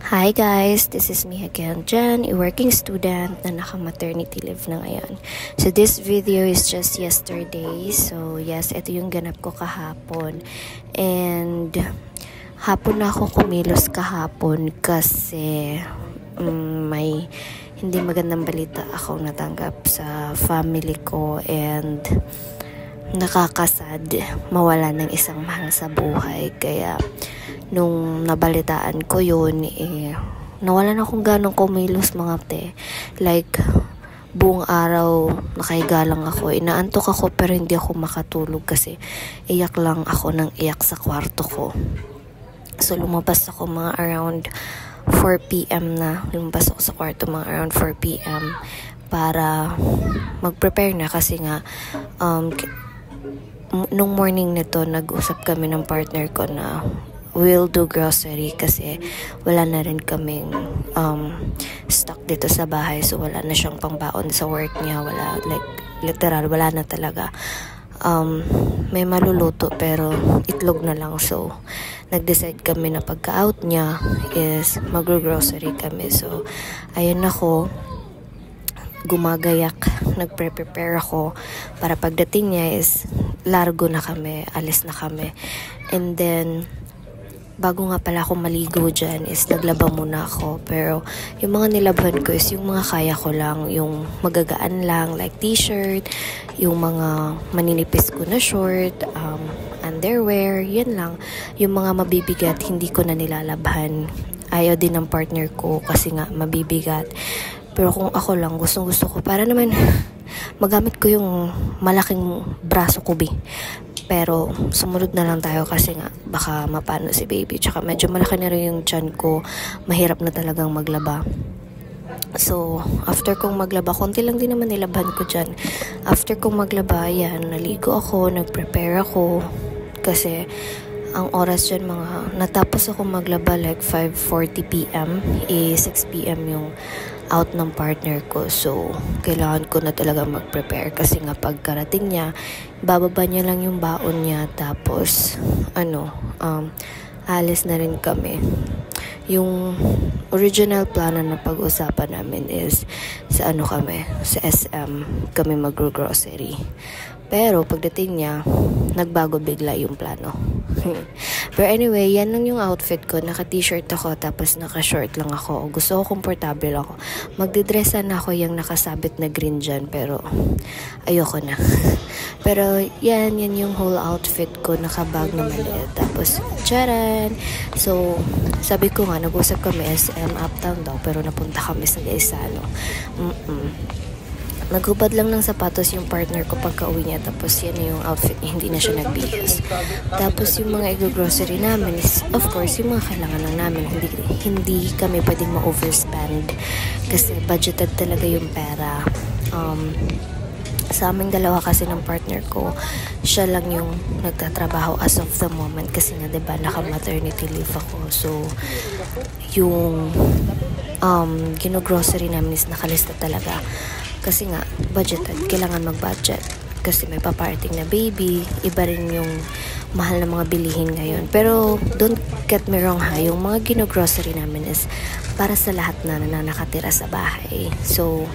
Hi guys, this is me again, Jen, a working student na naka-maternity leave na ngayon. So this video is just yesterday. So yes, ito yung ganap ko kahapon. And hapon na ako kumilos kahapon kasi may hindi magandang balita akong natanggap sa family ko and nakakasad mawala ng isang mahal sa buhay. Kaya nung nabalitaan ko yun, nawalan akong ganong kumilos mga te. Like, buong araw nakahiga lang ako. Inaantok ako pero hindi ako makatulog kasi iyak lang ako ng iyak sa kwarto ko. So, lumabas ako mga around 4 p.m. na. Lumabas ako sa kwarto mga around 4 p.m. para mag-prepare na kasi nga nung morning nito, nag-usap kami ng partner ko na we'll do grocery kasi wala na rin kaming stock dito sa bahay, so wala na siyang pangbaon sa work niya, wala, like literal wala na talaga. May maluluto pero itlog na lang, so nag-decide kami na pagka-out niya is mag-grocery kami. So ayun ako, gumagayak, nagpre-prepare ako para pagdating niya is largo na kami, alis na kami. And then bago nga pala ako maligo dyan is naglaba muna ako. Pero yung mga nilabhan ko is yung mga kaya ko lang, yung magagaan lang like t-shirt, yung mga maninipis ko na short, underwear, yun lang. Yung mga mabibigat hindi ko na nilalabhan. Ayaw din ng partner ko kasi nga mabibigat. Pero kung ako lang, gustong gusto ko para naman magamit ko yung malaking braso ko, Pero sumunod na lang tayo kasi nga baka mapano si baby. Tsaka medyo malaki na rin yung tiyan ko. Mahirap na talagang maglaba. So, after kong maglaba, konti lang din naman nilabhan ko dyan. After kong maglaba, yan, naligo ako, nag-prepare ako. Kasi ang oras dyan natapos ako maglaba like 5:40 p.m. 6 p.m. yung out ng partner ko. So, kailangan ko na talaga mag-prepare kasi nga pagkarating niya, bababa niya lang yung baon niya tapos, alis na rin kami. Yung original plano na pag-usapan namin is sa SM kami mag-grocery. Pero pagdating niya, nagbago bigla yung plano. Pero anyway, yan lang yung outfit ko. Naka-t-shirt ako, tapos naka-short lang ako. Gusto ko komportable ako. Magdidressan na ako yung nakasabit na green dyan, pero ayoko na. Pero yan yung whole outfit ko. Naka-bag na maliit. Tapos, charan! So, sabi ko nga, nag-usap kami SM Uptown daw, pero napunta kami sa Gaisano. Naghubad lang ng sapatos yung partner ko pagka uwi niya, tapos yan yung outfit niya, hindi na siya nagbihis. Tapos yung mga i-grocery namin is, of course, yung mga kailangan lang namin, hindi kami pwedeng ma-overspend kasi budgeted talaga yung pera. Sa aming dalawa kasi ng partner ko, siya lang yung nagtatrabaho as of the moment kasi nga diba naka-maternity leave ako. So yung gino-grocery namin is nakalista talaga kasi nga budgeted, kailangan mag-budget kasi may paparting na baby, iba rin yung mahal na mga bilihin ngayon. Pero don't get me wrong ha, yung mga gino-grocery namin is para sa lahat na nakatira sa bahay. So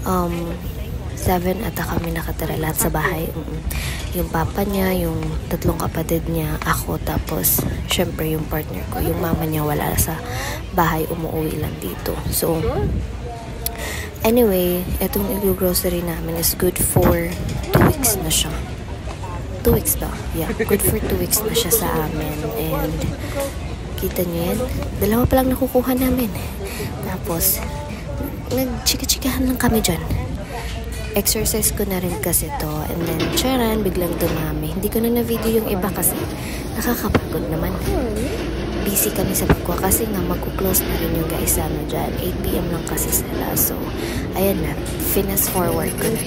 7 ata kami nakatira lahat sa bahay. Yung papa niya, yung 3 kapatid niya, ako, tapos syempre yung partner ko, yung mama niya wala sa bahay, umuwi lang dito. So anyway, etong i-grocery namin is good for 2 weeks na siya. 2 weeks ba? Yeah, good for 2 weeks na siya sa amin. And kita niyo yan, 2 pa lang nakukuha namin. Tapos nagchika-chikahan lang kami dyan. Exercise ko na rin kasi to, and then charan, biglang dumami. Hindi ko na video yung iba kasi nakakapagod naman. Busy kami sa pagkuha kasi nga mag-close na rin yung Gaisano dyan. 8 p.m. lang kasi sila. So, ayan na. Fast forward ko na.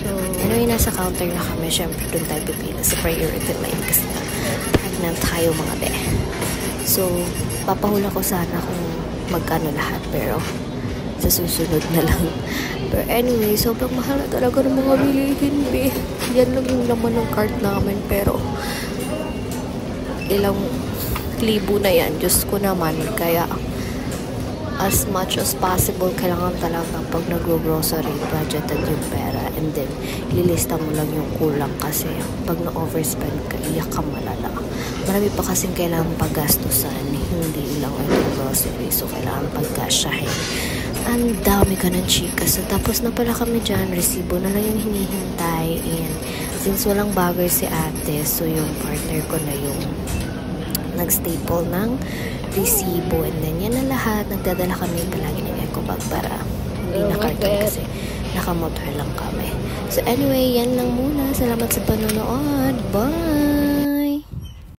Anyway, nasa counter na kami. Siyempre, doon tayo pipila sa priority line kasi nga pregnant tayo mga be. So, papahula ko sana kung magkano lahat. Pero, sa susunod na lang. Pero anyway, sobrang mahal na talaga ng mga bilihin, be. Yan lang yung laman ng cart namin. Pero, ilang libo na yan. Diyos ko naman. Kaya, as much as possible, kailangan talaga pag nag-grocery, budgeted yung pera, and then lilista mo lang yung kulang kasi pag na-overspend ka, iyak ka malala. Marami pa kasing kailangan paggastusan, hindi lang yung grocery, so kailangan pagkasyahin. Ang dami ka ng chika. So, tapos na pala kami dyan, resibo na lang yung hinihintay, and since walang bagger si ate, so yung partner ko na yung nag-staple ng resibo, and then yan na lahat. Nagdadala kami palagi ng eco bag para hindi na karton kasi nakamotor lang kami. So anyway, yan lang muna. Salamat sa panonood. Bye!